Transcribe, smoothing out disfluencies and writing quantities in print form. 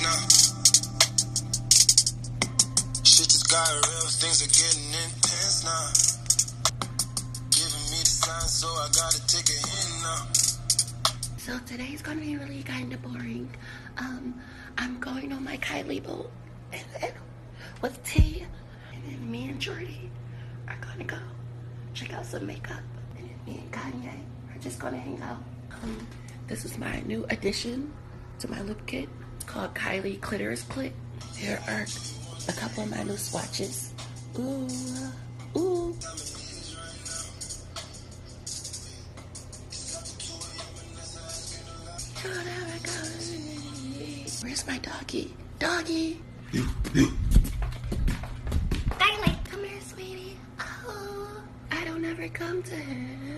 now. Shit just got real, things are getting intense now. Giving me the sign, so I gotta take a hint now. So today's gonna be really kind of boring. I'm going on my Kylie boat and with T, and then me and Jordy are gonna go check out some makeup, and then me and Kanye are just gonna hang out. This is my new addition to my lip kit. It's called Kylie Clitoris Clit. Here are a couple of my new swatches. Ooh, ooh. Where's my doggy? Doggy! Kylie, come here, sweetie. Oh, I don't ever come to him.